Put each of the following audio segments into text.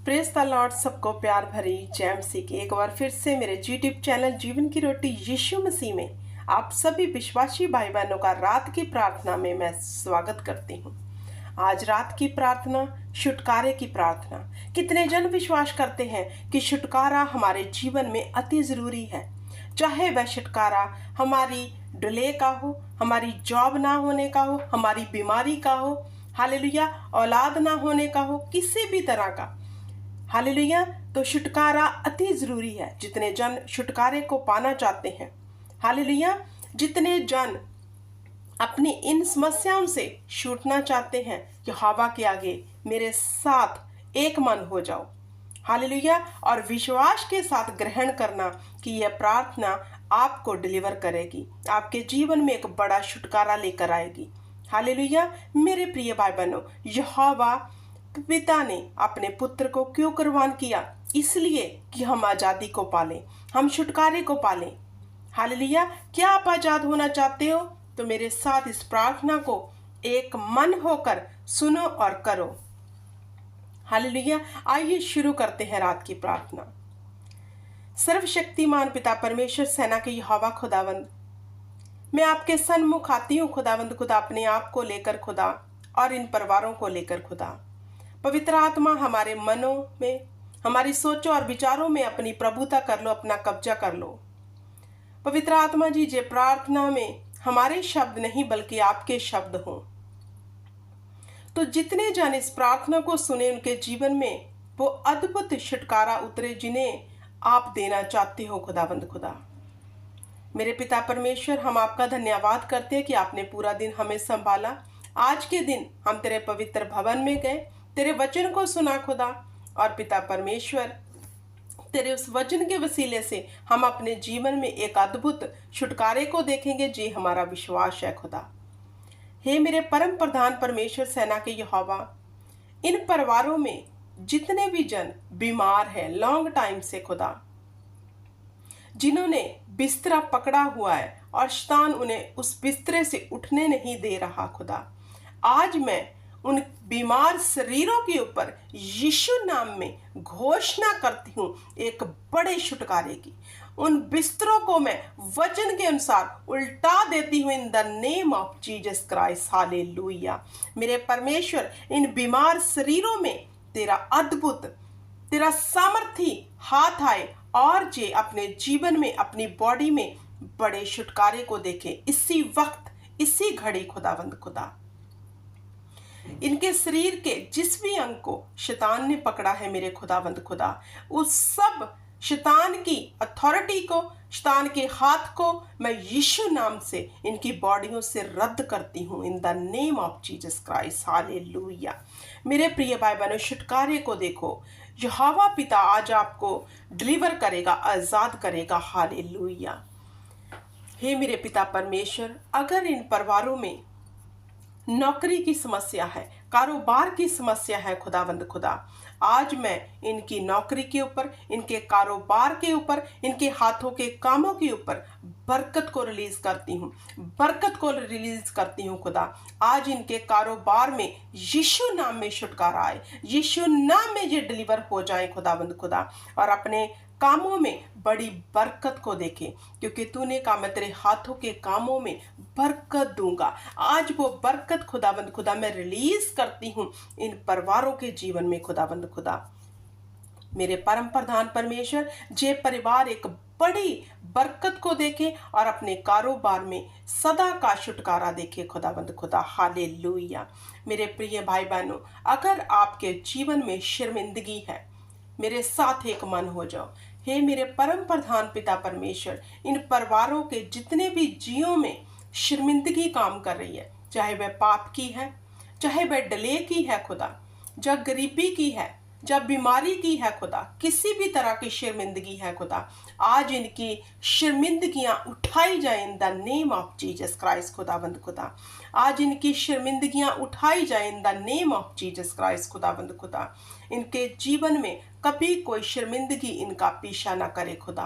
Praise the Lord. सबको प्यार भरी जय मसीह की एक बार फिर से मेरे यूट्यूब चैनल जीवन की रोटी यीशु मसीह में आप सभी विश्वासी भाई बहनों का रात की प्रार्थना में मैं स्वागत करती हूँ। आज रात की प्रार्थना छुटकारे की प्रार्थना। कितने जन विश्वास करते हैं कि छुटकारा हमारे जीवन में अति जरूरी है, चाहे वह छुटकारा हमारी डिले का हो, हमारी जॉब ना होने का हो, हमारी बीमारी का हो, हालेलुया, औलाद ना होने का हो, किसी भी तरह का। हालेलुया। तो छुटकारा अति जरूरी है। जितने जन छुटकारे को पाना चाहते हैं, हालेलुया, जितने जन अपनी इन समस्याओं से छूटना चाहते हैं, यहोवा के आगे मेरे साथ एक मन हो जाओ, हालेलुया, और विश्वास के साथ ग्रहण करना कि यह प्रार्थना आपको डिलीवर करेगी, आपके जीवन में एक बड़ा छुटकारा लेकर आएगी। हालेलुया। मेरे प्रिय भाई बहनों, यहोवा पिता ने अपने पुत्र को क्यों कुर्बान किया? इसलिए कि हम आजादी को पालें, हम छुटकारे को पालें। हालेलुया। क्या आप आजाद होना चाहते हो? तो मेरे साथ इस प्रार्थना को एक मन होकर सुनो और करो। हालेलुया। आइए शुरू करते हैं रात की प्रार्थना। सर्वशक्तिमान पिता परमेश्वर सेना के यहोवा खुदावंद, मैं आपके सन्मुख आती हूँ खुदावंद खुदा, अपने आप को लेकर खुदा और इन परिवारों को लेकर खुदा। पवित्र आत्मा हमारे मनों में, हमारी सोचों और विचारों में अपनी प्रभुता कर लो, अपना कब्जा कर लो। पवित्र आत्मा जी, जे प्रार्थना में हमारे शब्द नहीं बल्कि आपके शब्द हों। तो जितने जन इस प्रार्थना को सुने, उनके जीवन में वो अद्भुत छुटकारा उतरे जिन्हें आप देना चाहते हो खुदावंद खुदा। मेरे पिता परमेश्वर, हम आपका धन्यवाद करते हैं कि आपने पूरा दिन हमें संभाला। आज के दिन हम तेरे पवित्र भवन में गए, तेरे वचन को सुना खुदा, और पिता परमेश्वर तेरे उस वचन के वसीले से हम अपने जीवन में एक अद्भुत छुटकारे को देखेंगे, जी हमारा विश्वास है खुदा। हे मेरे परम प्रधान परमेश्वर सेना के यहोवा, इन परिवारों में जितने भी जन बीमार हैं लॉन्ग टाइम से खुदा, जिन्होंने बिस्तरा पकड़ा हुआ है और शैतान उन्हें उस बिस्तरे से उठने नहीं दे रहा खुदा, आज मैं उन बीमार शरीरों के ऊपर यीशु नाम में घोषणा करती हूँ एक बड़े छुटकारे की। उन बिस्तरों को मैं वचन के अनुसार उल्टा देती हूँ in the name of Jesus Christ. Hallelujah. मेरे परमेश्वर, इन बीमार शरीरों में तेरा अद्भुत, तेरा सामर्थी हाथ आए और जे अपने जीवन में, अपनी बॉडी में बड़े छुटकारे को देखे इसी वक्त, इसी घड़ी खुदावंद खुदा। इनके शरीर के जिस भी अंग को शैतान ने पकड़ा है मेरे खुदावंद खुदा, उस सब शैतान की अथॉरिटी को, शैतान के हाथ को मैं यीशु नाम से इनकी बॉडियों से रद्द करती हूँ in the name of Jesus Christ. Hallelujah. मेरे प्रिय भाई बहनों, छुटकारे को देखो, यहोवा पिता आज आपको डिलीवर करेगा, आजाद करेगा। हालेलुया। हे मेरे पिता परमेश्वर, अगर इन परिवारों में नौकरी की समस्या है, कारोबार की समस्या है खुदावंद खुदा, आज मैं इनकी नौकरी के ऊपर, इनके कारोबार के ऊपर, इनके हाथों के कामों के ऊपर बरकत को रिलीज करती हूँ, बरकत को रिलीज करती हूँ खुदा। आज इनके कारोबार में यीशु नाम में छुटकारा आए, यीशु नाम में ये डिलीवर हो जाए खुदावंद खुदा, और अपने कामों में बड़ी बरकत को देखे, क्योंकि तूने कहा मैं तेरे हाथों के कामों में बरकत दूंगा। आज वो बरकत खुदाबंद खुदा मैं रिलीज करती हूँ इन परिवारों के जीवन में खुदाबंद खुदा। मेरे परम प्रधान परमेश्वर, जे परिवार एक बड़ी बरकत को देखे और अपने कारोबार में सदा का छुटकारा देखे खुदाबंद खुदा। हालेलुया। मेरे प्रिय भाई बहनों, अगर आपके जीवन में शर्मिंदगी है, मेरे साथ एक मन हो जाओ। हे मेरे परम प्रधान पिता परमेश्वर, इन परिवारों के जितने भी जियों में शर्मिंदगी काम कर रही है, चाहे वह पाप की है, चाहे वह डिले की है खुदा, जब गरीबी की है, जब बीमारी की है खुदा, किसी भी तरह की शर्मिंदगी है खुदा, आज इनकी शर्मिंदगियां उठाई जाए इन the name of Jesus Christ खुदाबंद खुदा। आज इनकी शर्मिंदगियां उठाई जाए इन the name of Jesus Christ खुदाबंद खुदा। इनके जीवन में कभी कोई शर्मिंदगी इनका पीछा ना करे खुदा।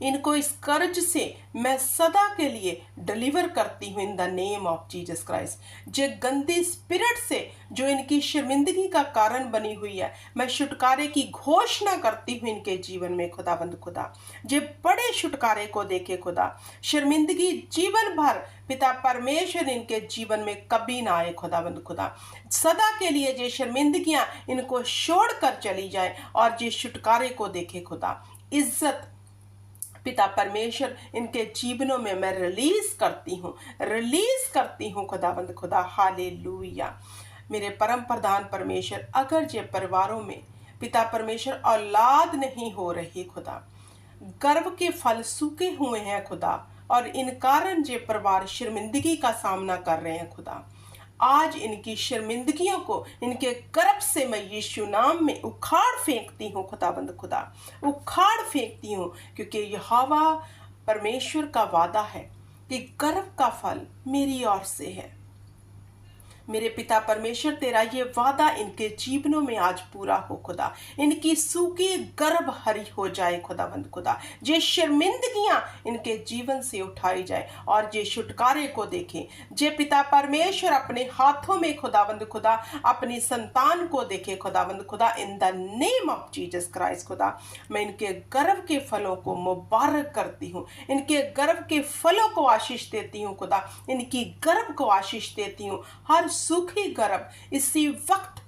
इनको इस कर्ज से मैं सदा के लिए डिलीवर करती हूँ in the name of Jesus Christ. जे गंदी स्पिरिट से जो इनकी शर्मिंदगी का कारण बनी हुई है, मैं छुटकारे की घोषणा करती हूँ इनके जीवन में खुदावंद खुदा। जे बड़े छुटकारे को देखे खुदा, शर्मिंदगी जीवन भर पिता परमेश्वर इनके जीवन में कभी ना आए खुदावंद खुदा। सदा के लिए जे शर्मिंदगियां इनको छोड़कर चली जाए और जे छुटकारे को देखे खुदा। इज्जत पिता परमेश्वर इनके जीवनों में मैं रिलीज करती हूँ खुदावंद खुदा। हालेलुया। मेरे परम प्रधान परमेश्वर, अगर जे परिवारों में पिता परमेश्वर औलाद नहीं हो रही खुदा, गर्भ के फल सूखे हुए हैं खुदा, और इन कारण जे परिवार शर्मिंदगी का सामना कर रहे हैं खुदा, आज इनकी शर्मिंदगियों को इनके गर्भ से मैं यीशु नाम में उखाड़ फेंकती हूँ खुदाबंद खुदा, उखाड़ फेंकती हूँ। क्योंकि यहोवा परमेश्वर का वादा है कि गर्भ का फल मेरी ओर से है। मेरे पिता परमेश्वर, तेरा ये वादा इनके जीवनों में आज पूरा हो खुदा। इनकी सूखी गर्भ हरी हो जाए खुदावंद खुदा। जे शर्मिंदगियां इनके जीवन से उठाई जाए और जे छुटकारे को देखें। जे पिता परमेश्वर अपने हाथों में खुदावंद खुदा अपनी संतान को देखे खुदावंद खुदा। इन the name of Jesus Christ खुदा, मैं इनके गर्भ के फलों को मुबारक करती हूँ, इनके गर्भ के फलों को आशीष देती हूँ खुदा, इनकी गर्भ को आशीष देती हूँ। हर सूखी गर्भ इसी वक्त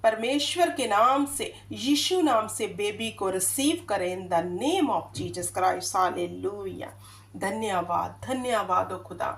परमेश्वर के नाम से, यीशु नाम से बेबी को रिसीव करें इन the name of Jesus Christ. Hallelujah. धन्यवाद, धन्यवाद ओ खुदा।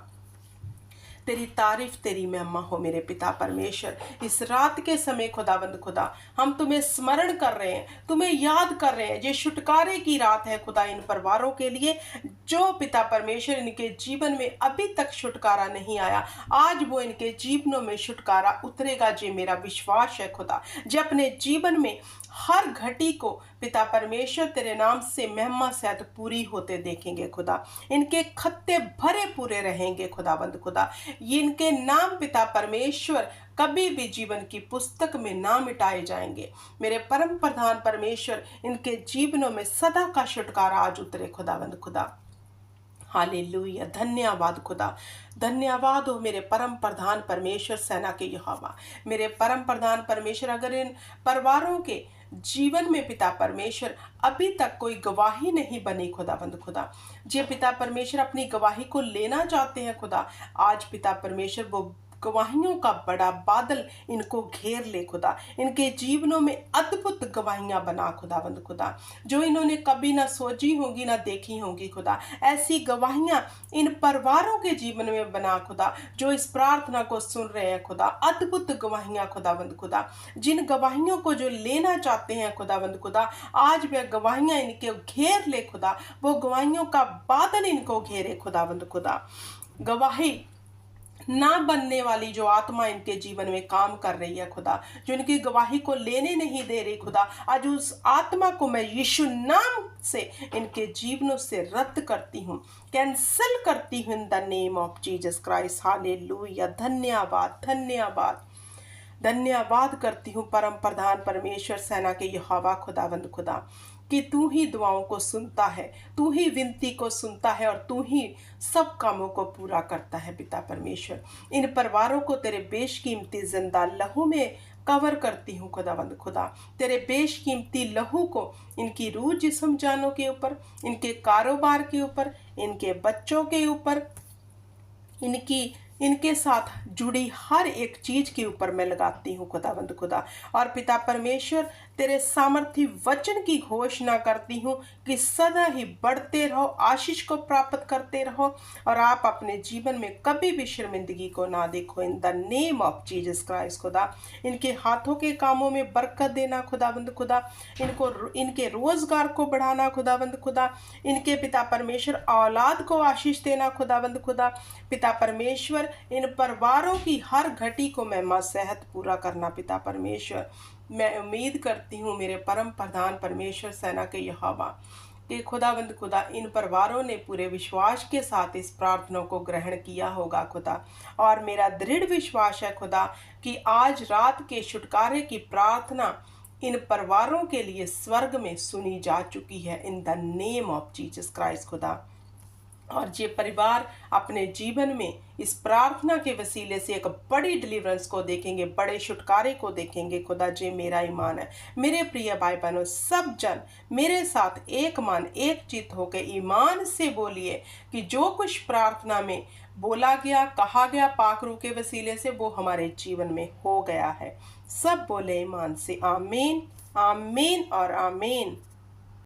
तेरी तारीफ, तेरी महिमा हो मेरे पिता परमेश्वर। इस रात के समय खुदावंद खुदा, हम तुम्हें स्मरण कर रहे हैं, तुम्हें याद कर रहे हैं। ये छुटकारे की रात है खुदा इन परिवारों के लिए जो पिता परमेश्वर इनके जीवन में अभी तक छुटकारा नहीं आया। आज वो इनके जीवनों में छुटकारा उतरेगा, जे मेरा विश्वास है खुदा। जे अपने जीवन में हर घटी को पिता परमेश्वर तेरे नाम से महिमा सहित पूरी होते देखेंगे खुदा। इनके खत्ते भरे पूरे रहेंगे खुदावंद खुदा। ये इनके नाम पिता परमेश्वर कभी भी जीवन की पुस्तक में ना मिटाए जाएंगे। मेरे परम प्रधान परमेश्वर, इनके जीवनों में सदा का छुटकारा आज उतरे खुदावंद खुदा। हालेलुया। धन्यवाद खुदा, धन्यवाद हो मेरे परम प्रधान परमेश्वर, सेना के यहोवा। मेरे परम प्रधान परमेश्वर, अगर इन परिवारों के जीवन में पिता परमेश्वर अभी तक कोई गवाही नहीं बनी खुदावंद खुदा, जे पिता परमेश्वर अपनी गवाही को लेना चाहते हैं खुदा, आज पिता परमेश्वर वो गवाहियों का बड़ा बादल इनको घेर ले खुदा। इनके जीवनों में अद्भुत गवाहियां बना खुदावंद खुदा, जो इन्होंने कभी ना सोची होंगी ना देखी होंगी खुदा। ऐसी गवाहियां इन परिवारों के जीवन में बना खुदा, जो इस प्रार्थना को सुन रहे हैं खुदा। अद्भुत गवाहियां खुदावंद खुदा, जिन गवाहियों को जो लेना चाहते हैं खुदावंद खुदा, आज वह गवाहियां इनके घेर ले खुदा। वो गवाहियों का बादल इनको घेरे खुदावंद खुदा। गवाही ना बनने वाली जो आत्मा इनके जीवन में काम कर रही है खुदा, जो इनकी गवाही को लेने नहीं दे रही खुदा, आज उस आत्मा को मैं यीशु नाम से इनके जीवनों से रद्द करती हूँ, कैंसिल करती हूँ in the name of Jesus Christ. Hallelujah. धन्यवाद, धन्यवाद, धन्यवाद करती हूँ परम प्रधान परमेश्वर, सेना के यहोवा खुदावंद खुदा, कि तू ही दुआओं को सुनता है, तू ही विनती को सुनता है और तू ही सब कामों को पूरा करता है पिता परमेश्वर। इन परिवारों को तेरे बेशकीमती जिंदा लहू में कवर करती हूँ खुदावंद खुदा। तेरे बेशकीमती लहू को इनकी रूह जिस्म जानों के ऊपर, इनके कारोबार के ऊपर, इनके बच्चों के ऊपर, इनके साथ जुड़ी हर एक चीज के ऊपर मैं लगाती हूँ खुदावंद खुदा। और पिता परमेश्वर, तेरे सामर्थी वचन की घोषणा करती हूँ कि सदा ही बढ़ते रहो, आशीष को प्राप्त करते रहो और आप अपने जीवन में कभी भी शर्मिंदगी को ना देखो इन the name of Jesus Christ खुदा। इनके हाथों के कामों में बरकत देना खुदावंद खुदा, इनके रोजगार को बढ़ाना खुदावंद खुदा, इनके पिता परमेश्वर औलाद को आशीष देना खुदावंद खुदा। पिता परमेश्वर, इन परिवारों की हर घटी को मैं सेहत पूरा करना पिता परमेश्वर। मैं उम्मीद करती हूँ मेरे परम प्रधान परमेश्वर, सेना के यहोवा, कि खुदावंद खुदा इन परिवारों ने पूरे विश्वास के साथ इस प्रार्थना को ग्रहण किया होगा खुदा। और मेरा दृढ़ विश्वास है खुदा कि आज रात के छुटकारे की प्रार्थना इन परिवारों के लिए स्वर्ग में सुनी जा चुकी है इन the name of Jesus Christ खुदा। और ये परिवार अपने जीवन में इस प्रार्थना के वसीले से एक बड़ी डिलीवरेंस को देखेंगे, बड़े छुटकारे को देखेंगे खुदा। जे मेरा ईमान है। मेरे प्रिय भाई बहनों, सब जन मेरे साथ एक मन एक चित्त होकर ईमान से बोलिए कि जो कुछ प्रार्थना में बोला गया, कहा गया पाखरू के वसीले से, वो हमारे जीवन में हो गया है। सब बोले ईमान से आमीन, आमीन और आमीन।